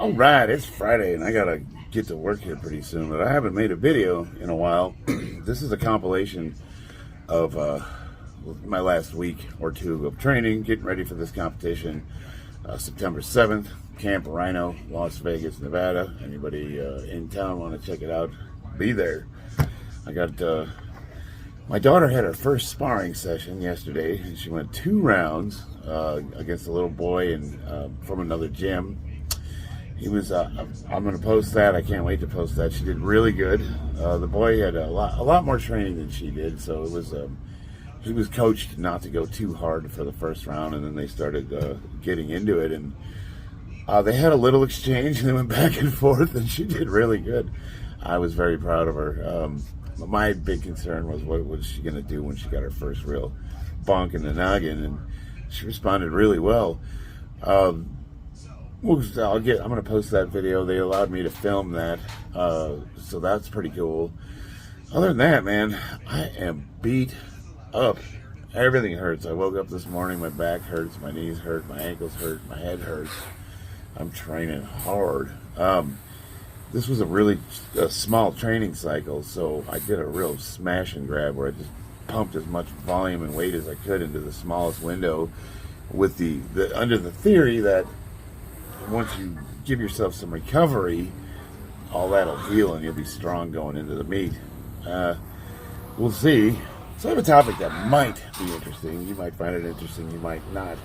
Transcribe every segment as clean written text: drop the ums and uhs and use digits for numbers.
All right, it's Friday, and I gotta get to work here pretty soon. But I haven't made a video in a while. This is a compilation of my last week or two of training, getting ready for this competition. September 7th, Camp Rhino, Las Vegas, Nevada. Anybody in town want to check it out? Be there. I got my daughter had her first sparring session yesterday, and she went 2 rounds against a little boy from another gym. He was. I'm going to post that. I can't wait to post that. She did really good. The boy had a lot more training than she did, so it was. He was coached not to go too hard for the first round, and then they started getting into it, and they had a little exchange, and they went back and forth, and she did really good. I was very proud of her. My big concern was what was she going to do when she got her first real bonk in the noggin, and she responded really well. I'm going to post that video. They allowed me to film that, so that's pretty cool. Other than that, man, I am beat up. Everything hurts. I woke up this morning, my back hurts, my knees hurt, my ankles hurt, my head hurts. I'm training hard. This was a really small training cycle, so I did a real smash and grab where I just pumped as much volume and weight as I could into the smallest window, with the under the theory that once you give yourself some recovery, all that'll heal and you'll be strong going into the meet. We'll see. So I have a topic that might be interesting. You might find it interesting, you might not.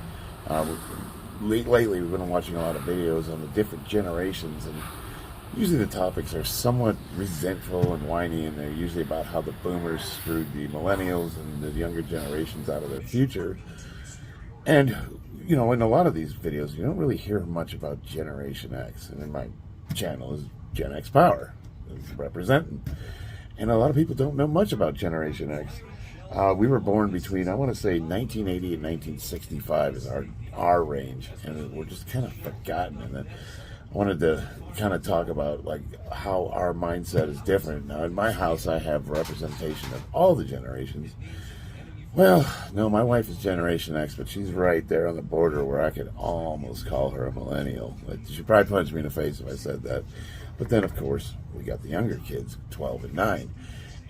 Lately we've been watching a lot of videos on the different generations, and usually the topics are somewhat resentful and whiny, and they're usually about how the boomers screwed the millennials and the younger generations out of their future. And, you know, in a lot of these videos, you don't really hear much about Generation X. And in my channel is Gen X Power, representing. And a lot of people don't know much about Generation X. We were born between, I want to say, 1980 and 1965 is our range. And we're just kind of forgotten. And then I wanted to kind of talk about like how our mindset is different. Now, in my house, I have representation of all the generations. Well, no, my wife is Generation X, but she's right there on the border where I could almost call her a millennial. She'd probably punch me in the face if I said that. But then, of course, we got the younger kids, 12 and 9.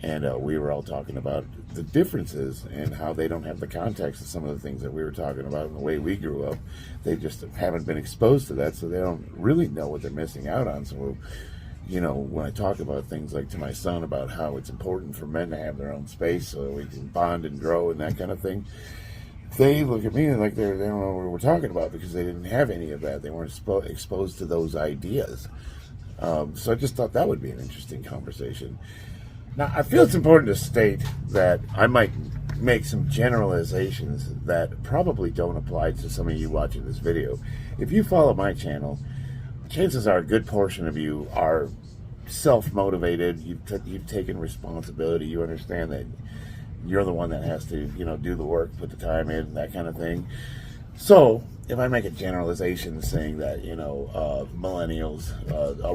And we were all talking about the differences and how they don't have the context of some of the things that we were talking about and the way we grew up. They just haven't been exposed to that, so they don't really know what they're missing out on. So, you know, when I talk about things like to my son about how it's important for men to have their own space so that we can bond and grow and that kind of thing, they look at me like they don't know what we're talking about because they didn't have any of that. They weren't exposed to those ideas. So I just thought that would be an interesting conversation. Now, I feel it's important to state that I might make some generalizations that probably don't apply to some of you watching this video. If you follow my channel, chances are a good portion of you are self-motivated. You've taken responsibility. You understand that you're the one that has to, you know, do the work, put the time in, that kind of thing. So if I make a generalization saying that, you know, millennials,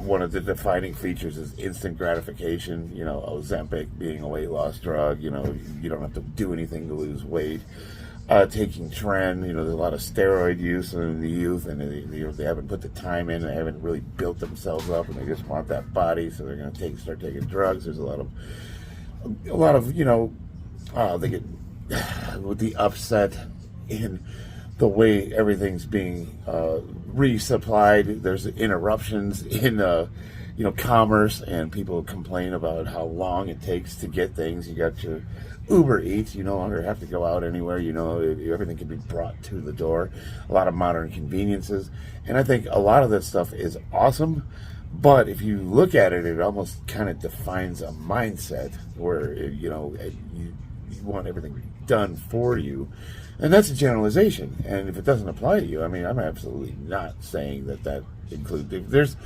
one of the defining features is instant gratification, you know, Ozempic being a weight loss drug, you know, you don't have to do anything to lose weight. Taking trend, you know, there's a lot of steroid use in the youth, and they haven't put the time in, they haven't really built themselves up, and they just want that body, so they're going to start taking drugs. There's a lot of, you know, they get with the upset in the way everything's being resupplied. There's interruptions in you know, commerce, and people complain about how long it takes to get things. You got your Uber Eats, you no longer have to go out anywhere, you know, everything can be brought to the door. A lot of modern conveniences, and I think a lot of this stuff is awesome, but if you look at it, it almost kind of defines a mindset where, you know, you want everything done for you. And that's a generalization, and if it doesn't apply to you, I mean, I'm absolutely not saying that includes,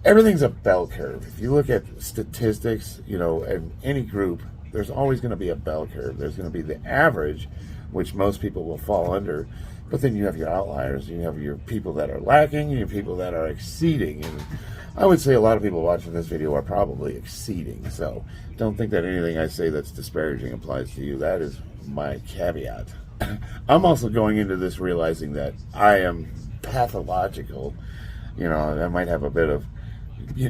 everything's a bell curve. If you look at statistics, you know, in any group, there's always going to be a bell curve. There's going to be the average, which most people will fall under, but then you have your outliers. You have your people that are lacking, and your people that are exceeding. And I would say a lot of people watching this video are probably exceeding. So don't think that anything I say that's disparaging applies to you. That is my caveat. I'm also going into this realizing that I am pathological I might have a bit of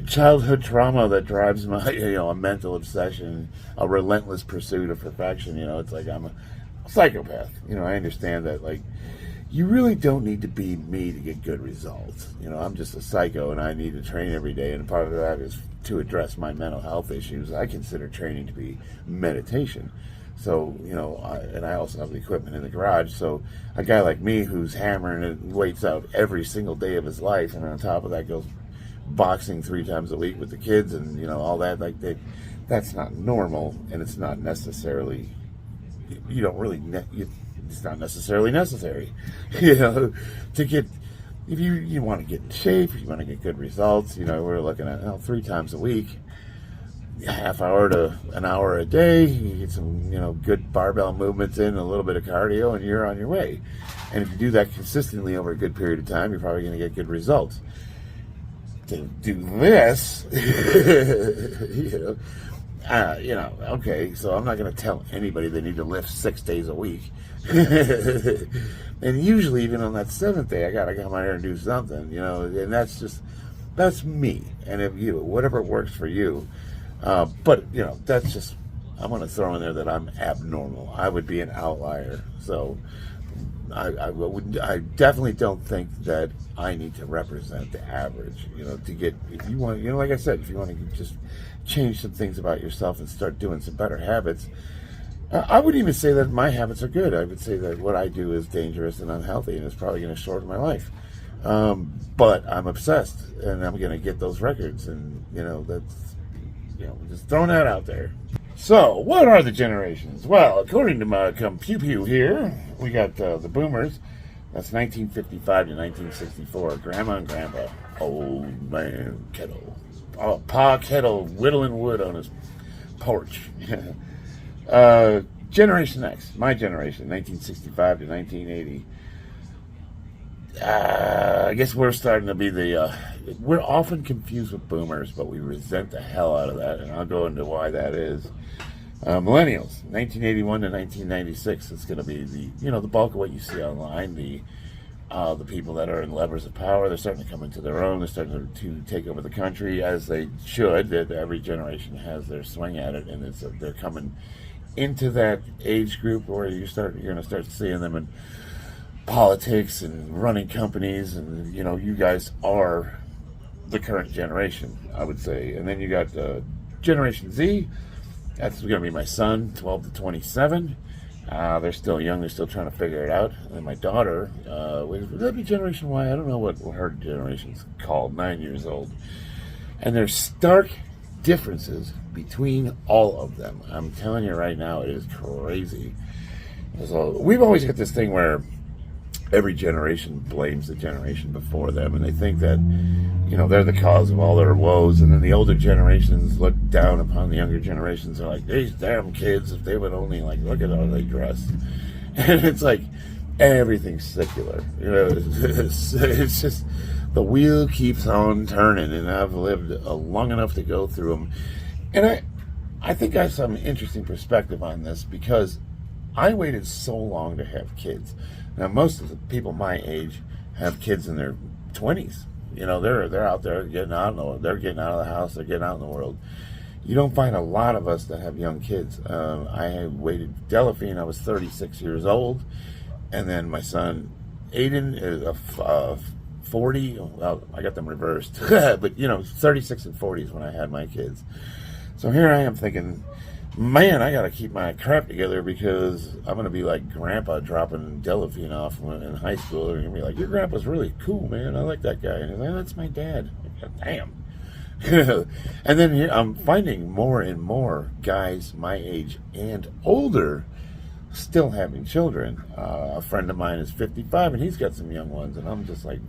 childhood trauma that drives my, a mental obsession, a relentless pursuit of perfection. It's like I'm a psychopath. I understand that, like, you really don't need to be me to get good results. I'm just a psycho and I need to train every day, and part of that is to address my mental health issues. I consider training to be meditation. So, and I also have the equipment in the garage. So a guy like me who's hammering and weights out every single day of his life, and on top of that goes boxing 3 times a week with the kids and, all that, like, that's not normal, and it's not necessarily, it's not necessarily necessary, to get, if you want to get in shape, if you want to get good results, we're looking at 3 times a week, half hour to an hour a day. You get some, good barbell movements in, a little bit of cardio, and you're on your way. And if you do that consistently over a good period of time, you're probably going to get good results. To do this, okay, so I'm not going to tell anybody they need to lift 6 days a week. And usually, even on that 7th day, I got to come out here and do something, and that's me. And if whatever works for you. But, that's just, I'm going to throw in there that I'm abnormal. I would be an outlier. So I definitely don't think that I need to represent the average, to get, if you want, like I said, if you want to just change some things about yourself and start doing some better habits. I wouldn't even say that my habits are good. I would say that what I do is dangerous and unhealthy, and it's probably going to shorten my life. But I'm obsessed, and I'm going to get those records, and, that's, just throwing that out there. So, what are the generations? Well, according to my Pew Pew here, we got the boomers. That's 1955 to 1964. Grandma and Grandpa. Old man Kettle. Oh, Pa Kettle whittling wood on his porch. Generation X, my generation, 1965 to 1980. I guess we're starting to be we're often confused with boomers, but we resent the hell out of that, and I'll go into why that is. Millennials, 1981 to 1996, is going to be the bulk of what you see online. The people that are in levers of power, they're starting to come into their own. They're starting to take over the country, as they should. That every generation has their swing at it, and they're coming into that age group where you're going to start seeing them in politics and running companies, and you guys are the current generation, I would say. And then you got Generation Z. That's going to be my son, 12 to 27. They're still young. They're still trying to figure it out. And my daughter, would that be Generation Y? I don't know what her generation's called, 9 years old. And there's stark differences between all of them. I'm telling you right now, it is crazy. So we've always got this thing where every generation blames the generation before them, and they think that they're the cause of all their woes, and then the older generations look down upon the younger generations. They're like, these damn kids, if they would only look at how they dress. And it's like everything's secular. It's just the wheel keeps on turning, and I've lived long enough to go through them. And I think I have some interesting perspective on this, because I waited so long to have kids. Now, most of the people my age have kids in their 20s. They're out there getting out. They're getting out of the house. They're getting out in the world. You don't find a lot of us that have young kids. I waited Delphine. I was 36 years old, and then my son Aiden is a 40. Well, I got them reversed, but 36 and 40 is when I had my kids. So here I am thinking, man, I got to keep my crap together, because I'm going to be like Grandpa dropping Delphine off in high school. They're going to be like, your grandpa's really cool, man. I like that guy. And like, that's my dad. Damn. And then here, I'm finding more and more guys my age and older still having children. A friend of mine is 55, and he's got some young ones. And I'm just like,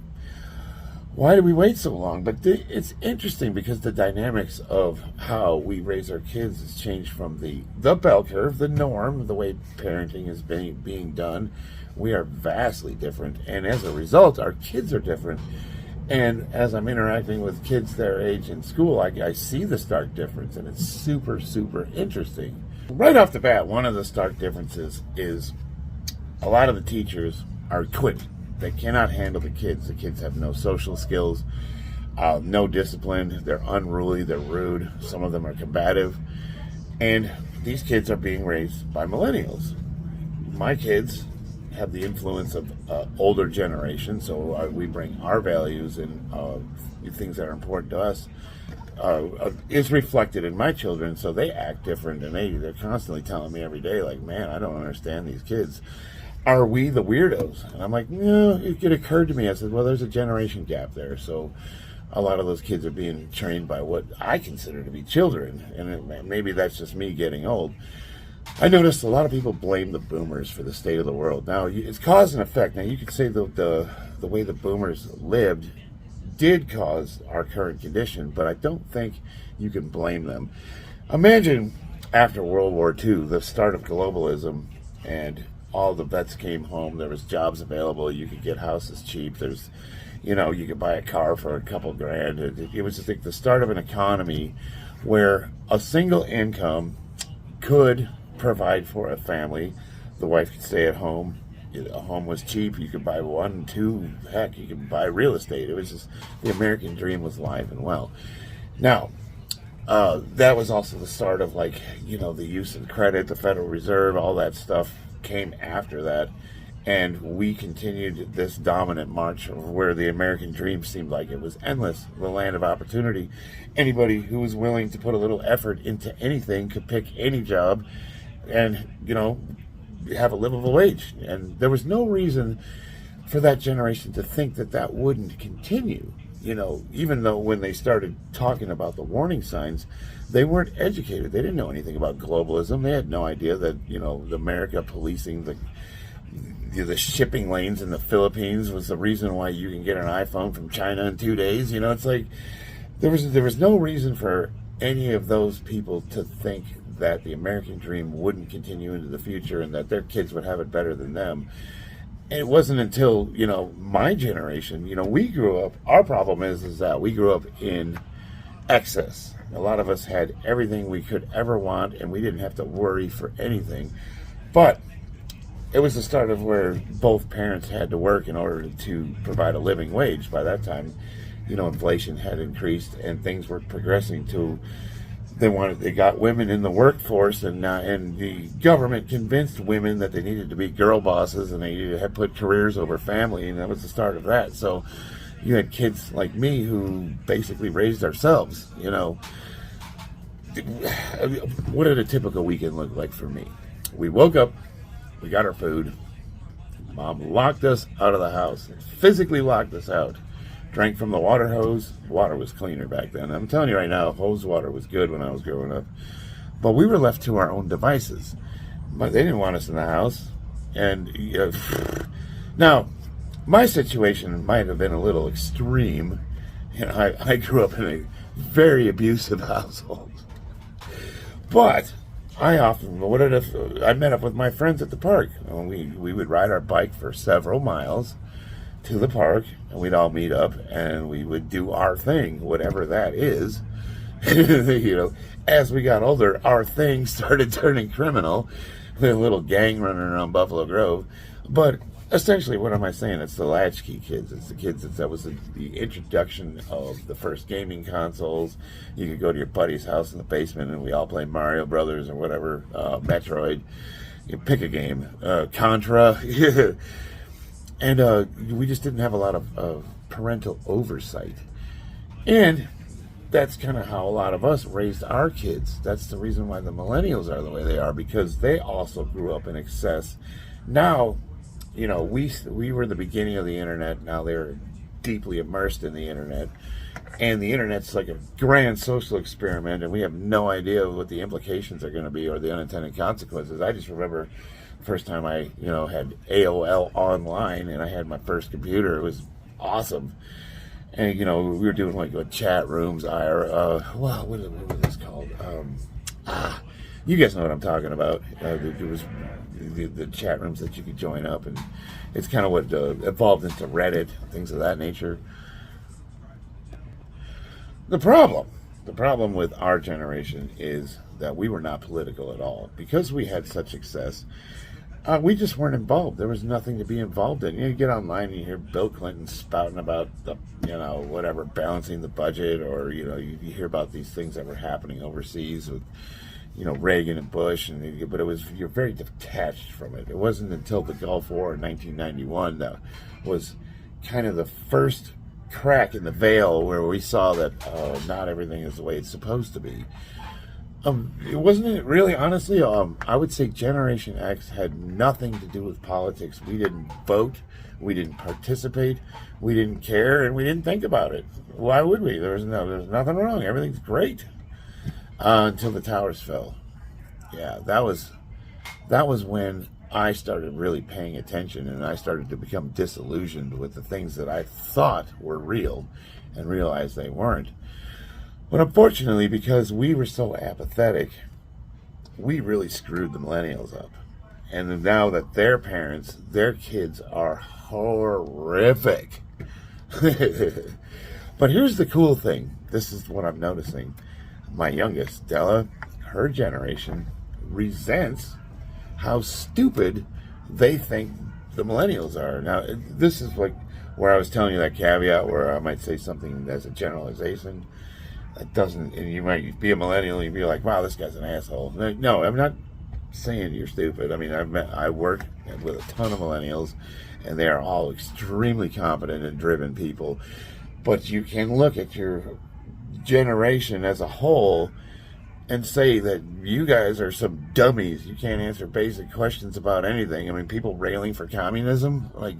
why do we wait so long? But it's interesting, because the dynamics of how we raise our kids has changed from the bell curve, the norm, the way parenting is being done. We are vastly different, and as a result, our kids are different. And as I'm interacting with kids their age in school, I see the stark difference, and it's super, super interesting. Right off the bat, one of the stark differences is a lot of the teachers are quitting. They cannot handle the kids. The kids have no social skills, no discipline. They're unruly. They're rude. Some of them are combative. And these kids are being raised by millennials. My kids have the influence of older generation, so we bring our values and things that are important to us is reflected in my children, so they act different, and they're constantly telling me every day, like, man, I don't understand these kids. Are we the weirdos? And I'm like, no, it occurred to me. I said, well, there's a generation gap there, so a lot of those kids are being trained by what I consider to be children, and maybe that's just me getting old. I noticed a lot of people blame the boomers for the state of the world. Now, it's cause and effect. Now, you could say the way the boomers lived did cause our current condition, but I don't think you can blame them. Imagine after World War II, the start of globalism, and all the vets came home. There was jobs available. You could get houses cheap. You could buy a car for a couple grand. It was just like the start of an economy where a single income could provide for a family. The wife could stay at home. A home was cheap. You could buy one, two, heck, you could buy real estate. It was just, the American dream was alive and well. Now, that was also the start of, the use of credit, the Federal Reserve, all that stuff came after that. And we continued this dominant march where the American dream seemed like it was endless, the land of opportunity. Anybody who was willing to put a little effort into anything could pick any job and, have a livable wage. And there was no reason for that generation to think that wouldn't continue. Even though when they started talking about the warning signs, they weren't educated. They didn't know anything about globalism. They had no idea that, America policing the shipping lanes in the Philippines was the reason why you can get an iPhone from China in 2 days. It's like there was no reason for any of those people to think that the American dream wouldn't continue into the future and that their kids would have it better than them. And it wasn't until, my generation, we grew up, our problem is that we grew up in excess. A lot of us had everything we could ever want, and we didn't have to worry for anything. But it was the start of where both parents had to work in order to provide a living wage. By that time, inflation had increased and things were progressing to, they got women in the workforce, and the government convinced women that they needed to be girl bosses and they needed to put careers over family, and that was the start of that. So you had kids like me who basically raised ourselves. What did a typical weekend look like for me? We woke up, we got our food, Mom locked us out of the house, physically locked us out. Drank from the water hose. Water was cleaner back then. I'm telling you right now, hose water was good when I was growing up. But we were left to our own devices. But they didn't want us in the house. And now, my situation might have been a little extreme. I grew up in a very abusive household. But I met up with my friends at the park. We would ride our bike for several miles to the park, and we'd all meet up and we would do our thing, whatever that is. As we got older, our thing started turning criminal. We had a little gang running around Buffalo Grove. But essentially, what am I saying? It's the latchkey kids. It's the kids that was the introduction of the first gaming consoles. You could go to your buddy's house in the basement and we all play Mario Brothers or whatever, Metroid. You pick a game, Contra. And we just didn't have a lot of parental oversight. And that's kind of how a lot of us raised our kids. That's the reason why the millennials are the way they are, because they also grew up in excess. Now, we were the beginning of the internet. Now they're deeply immersed in the internet. And the internet's like a grand social experiment, and we have no idea what the implications are going to be or the unintended consequences. I just remember first time I, had AOL online and I had my first computer. It was awesome. And, we were doing like chat rooms, what was this called? You guys know what I'm talking about. There was the chat rooms that you could join up, and it's kind of what evolved into Reddit, things of that nature. The problem with our generation is that we were not political at all. Because we had such success, We just weren't involved. There was nothing to be involved in. You get online and you hear Bill Clinton spouting about the, whatever, balancing the budget, or, you hear about these things that were happening overseas with, Reagan and Bush, but you're very detached from it. It wasn't until the Gulf War in 1991 that was kind of the first crack in the veil where we saw that not everything is the way it's supposed to be. It wasn't really, honestly, I would say Generation X had nothing to do with politics. We didn't vote, we didn't participate, we didn't care, and we didn't think about it. Why would we? There's nothing wrong. Everything's great. Until the towers fell. Yeah, that was when I started really paying attention, and I started to become disillusioned with the things that I thought were real and realized they weren't. But unfortunately, because we were so apathetic, we really screwed the millennials up. And now that their parents, their kids are horrific. But here's the cool thing. This is what I'm noticing. My youngest, Della, her generation resents how stupid they think the millennials are. Now, this is like where I was telling you that caveat where I might say something as a generalization. It doesn't, and you might be a millennial and you'd be like, wow, this guy's an asshole. No, I'm not saying you're stupid. I mean, I work with a ton of millennials, and they are all extremely competent and driven people. But you can look at your generation as a whole and say that you guys are some dummies. You can't answer basic questions about anything. I mean, people railing for communism, like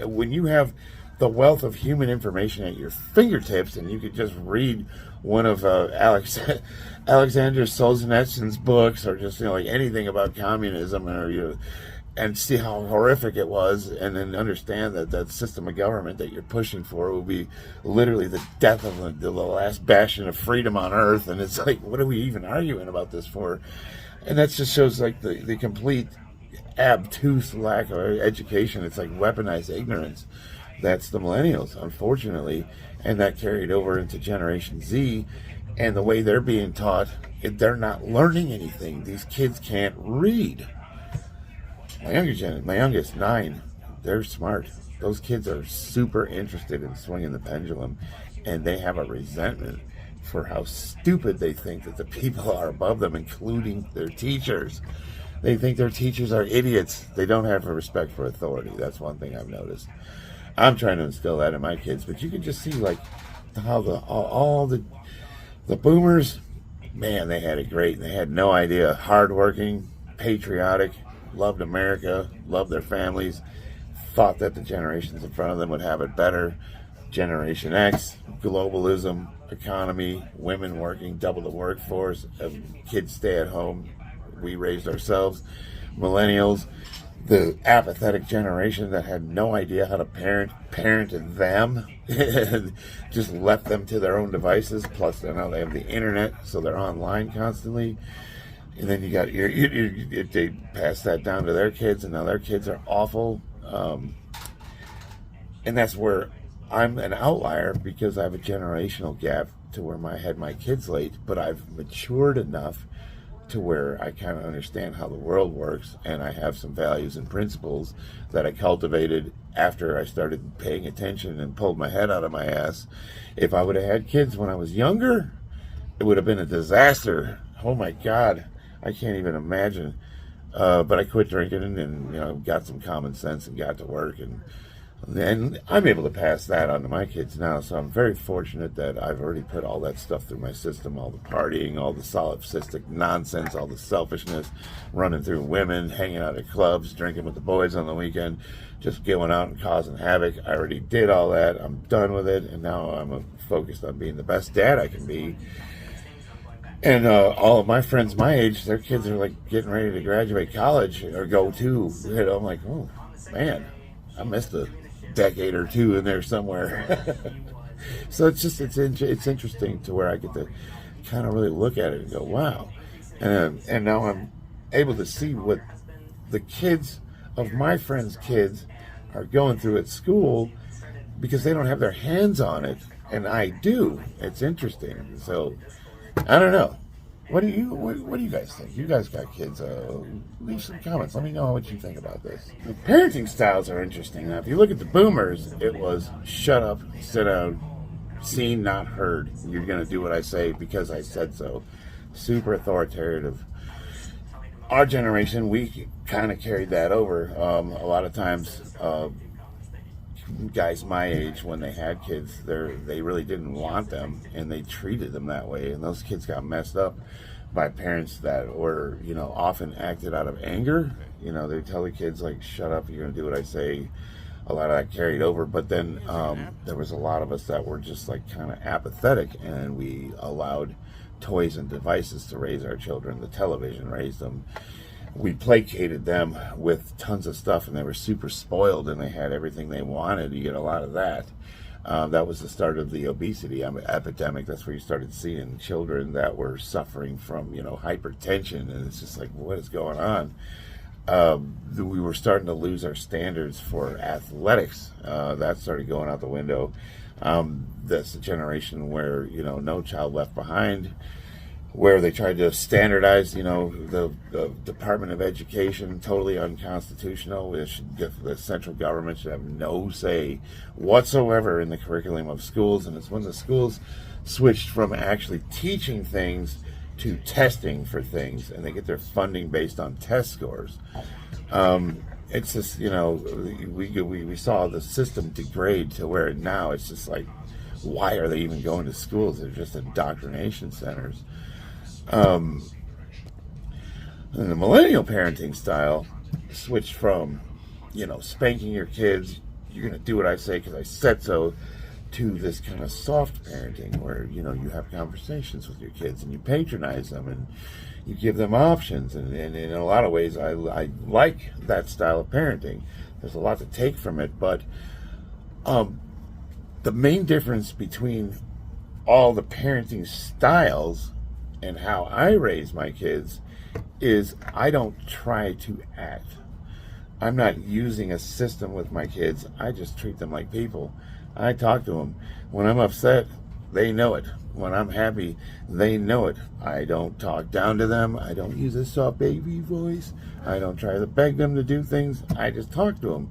when you have the wealth of human information at your fingertips, and you could just read one of Alexander Solzhenitsyn's books, or just like anything about communism, or and see how horrific it was, and then understand that that system of government that you're pushing for will be literally the death of the last bastion of freedom on earth. And it's like, what are we even arguing about this for? And that just shows like the complete obtuse lack of education. It's like weaponized ignorance. That's the millennials, unfortunately, and that carried over into Generation Z. And the way they're being taught, they're not learning anything. These kids can't read. My youngest, 9, they're smart. Those kids are super interested in swinging the pendulum, and they have a resentment for how stupid they think that the people are above them, including their teachers. They think their teachers are idiots. They don't have a respect for authority. That's one thing I've noticed. I'm trying to instill that in my kids, but you can just see like how all the boomers, man, they had it great. They had no idea. Hardworking, patriotic, loved America, loved their families, thought that the generations in front of them would have it better. Generation X, globalism, economy, women working double the workforce, kids stay at home. We raised ourselves. Millennials, the apathetic generation that had no idea how to parented them and just left them to their own devices. Plus, now they have the internet, so they're online constantly. And then you got they pass that down to their kids, and now their kids are awful. And that's where I'm an outlier, because I have a generational gap to where I had my kids late, but I've matured enough to where I kind of understand how the world works, and I have some values and principles that I cultivated after I started paying attention and pulled my head out of my ass. If I would have had kids when I was younger, it would have been a disaster. Oh my God, I can't even imagine. But I quit drinking and got some common sense and got to work, and I'm able to pass that on to my kids now. So I'm very fortunate that I've already put all that stuff through my system, all the partying, all the solipsistic nonsense, all the selfishness, running through women, hanging out at clubs, drinking with the boys on the weekend, just going out and causing havoc. I already did all that. I'm done with it, and now I'm focused on being the best dad I can be. And all of my friends my age, their kids are like getting ready to graduate college or go to. I'm like, oh man, I missed a decade or two in there somewhere. So it's interesting to where I get to kind of really look at it and go, wow. And now I'm able to see what the kids of my friends' kids are going through at school, because they don't have their hands on it, and I do. It's interesting. So I don't know. what do you guys think? You guys got kids. Leave some comments. Let me know what you think about this. The parenting styles are interesting. Now, if you look at the boomers, it was shut up, sit down, seen, not heard. You're going to do what I say because I said so. Super authoritative. Our generation, we kind of carried that over. A lot of times, guys my age, when they had kids, they really didn't want them, and they treated them that way. And those kids got messed up by parents that were, often acted out of anger. They tell the kids, like, shut up, you're going to do what I say. A lot of that carried over. But then there was a lot of us that were just, like, kind of apathetic, and we allowed toys and devices to raise our children. The television raised them. We placated them with tons of stuff, and they were super spoiled, and they had everything they wanted. You get a lot of that. That was the start of the obesity epidemic. That's where you started seeing children that were suffering from, hypertension, and it's just like, what is going on? We were starting to lose our standards for athletics. That started going out the window. That's the generation where, No Child Left Behind, where they tried to standardize, the Department of Education, totally unconstitutional. The central government should have no say whatsoever in the curriculum of schools. And it's when the schools switched from actually teaching things to testing for things, and they get their funding based on test scores. It's just, we saw the system degrade to where now it's just like, why are they even going to schools? They're just indoctrination centers. And the millennial parenting style switched from, spanking your kids, you're going to do what I say because I said so, to this kind of soft parenting where, you have conversations with your kids and you patronize them and you give them options. And in a lot of ways, I like that style of parenting. There's a lot to take from it, but the main difference between all the parenting styles and how I raise my kids is I don't try to act. I'm not using a system with my kids. I just treat them like people. I talk to them. When I'm upset, they know it. When I'm happy, they know it. I don't talk down to them. I don't use a soft baby voice. I don't try to beg them to do things. I just talk to them.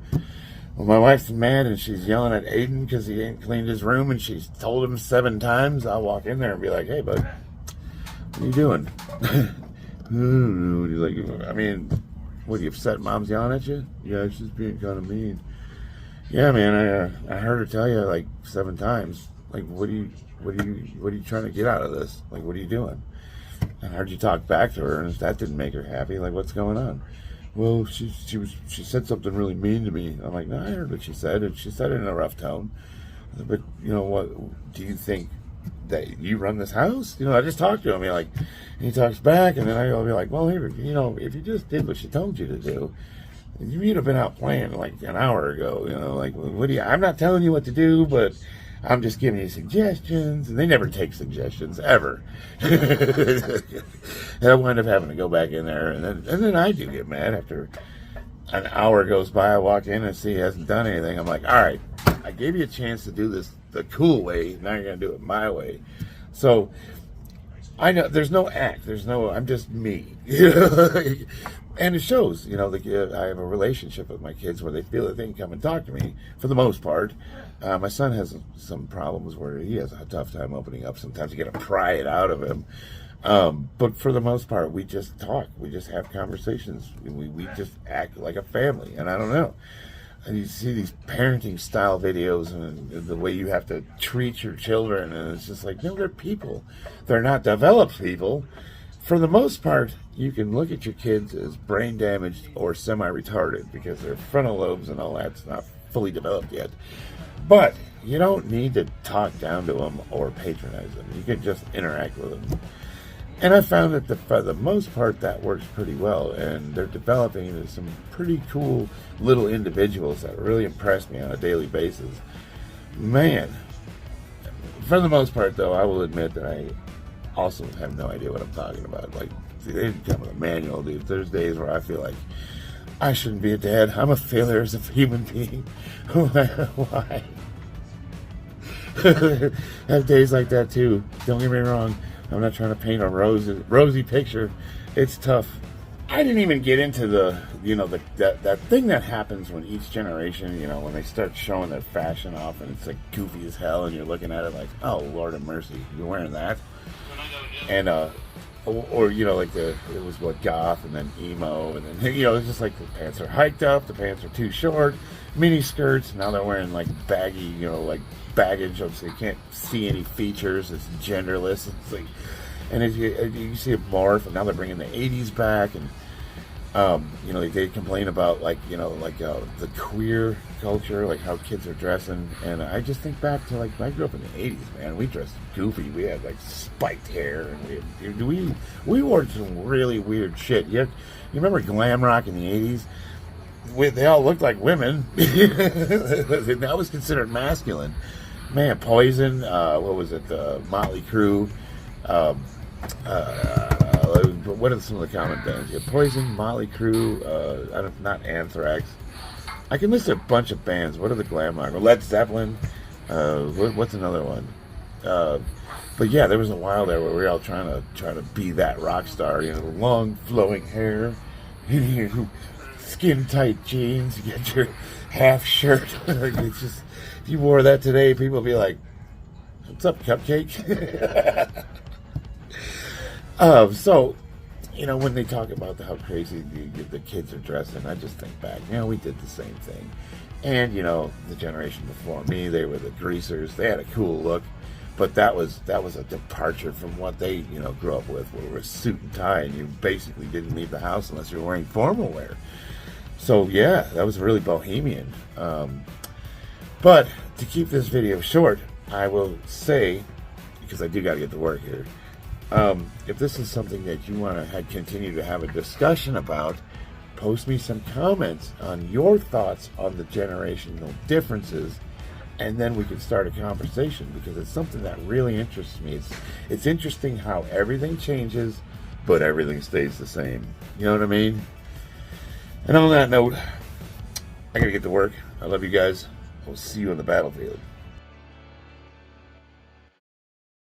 When my wife's mad and she's yelling at Aiden because he ain't cleaned his room and she's told him 7 times, I'll walk in there and be like, hey, bud, what are you doing? What, are you upset mom's yelling at you? Yeah, she's being kind of mean. Yeah, man, I heard her tell you like 7 times. Like, what are you trying to get out of this? Like, what are you doing? I heard you talk back to her, and that didn't make her happy. Like, what's going on? Well, she said something really mean to me. I'm like, no, I heard what she said, and she said it in a rough tone. But what? Do you think that you run this house? I just talked to him. And he talks back, and then I'll be like, well, here, if you just did what she told you to do, you'd have been out playing like an hour ago. What do you? I'm not telling you what to do, but I'm just giving you suggestions. And they never take suggestions ever. And I wind up having to go back in there, and then I do get mad after an hour goes by. I walk in and see he hasn't done anything. I'm like, all right, I gave you a chance to do this the cool way. Now you're gonna do it my way. So I know there's no act. I'm just me. And it shows, I have a relationship with my kids where they feel that they can come and talk to me for the most part. My son has some problems where he has a tough time opening up. Sometimes you got to pry it out of him. But for the most part, we just talk. We just have conversations. We just act like a family. And I don't know. And you see these parenting style videos and the way you have to treat your children. And it's just like, no, they're people. They're not developed people. For the most part, you can look at your kids as brain damaged or semi-retarded because their frontal lobes and all that's not fully developed yet. But you don't need to talk down to them or patronize them. You can just interact with them. And I found that for the most part, that works pretty well. And they're developing into some pretty cool little individuals that really impress me on a daily basis. Man, for the most part, though, I will admit that I also have no idea what I'm talking about. Like, they didn't come with a manual, dude. There's days where I feel like I shouldn't be a dad. I'm a failure as a human being. Why? I have days like that too. Don't get me wrong. I'm not trying to paint a rosy picture. It's tough. I didn't even get into that thing that happens when each generation, when they start showing their fashion off, and it's like goofy as hell, and you're looking at it like, oh, Lord have mercy, you're wearing that, and like it was what, goth, and then emo, and then it's just like the pants are hiked up, the pants are too short, mini skirts. Now they're wearing like baggy, like baggage, so you can't see any features. It's genderless. It's like, and you see it morph, and now they're bringing the '80s back, and they complain about the queer culture, like how kids are dressing, and I just think back to I grew up in the '80s, man. We dressed goofy. We had like spiked hair, and we wore some really weird shit. You remember glam rock in the '80s? They all looked like women. That was considered masculine. Man, Poison. What was it? Motley Crue. What are some of the common bands? Poison, Motley Crue, not Anthrax. I can list a bunch of bands. What are the glam rock? Led Zeppelin. What's another one? But yeah, there was a while there where we were all trying to be that rock star. Long flowing hair, skin tight jeans. You get your half shirt. It's just, if you wore that today, people would be like, "What's up, cupcake?" So, when they talk about how crazy the kids are dressing, I just think back, we did the same thing. And, the generation before me, they were the greasers. They had a cool look, but that was a departure from what they, grew up with, where it was suit and tie, and you basically didn't leave the house unless you were wearing formal wear. So, yeah, that was really bohemian. But to keep this video short, I will say, because I do got to get to work here, if this is something that you want to continue to have a discussion about, post me some comments on your thoughts on the generational differences, and then we can start a conversation, because it's something that really interests me. It's interesting how everything changes, but everything stays the same. You know what I mean? And on that note, I gotta get to work. I love you guys. I'll see you on the battlefield.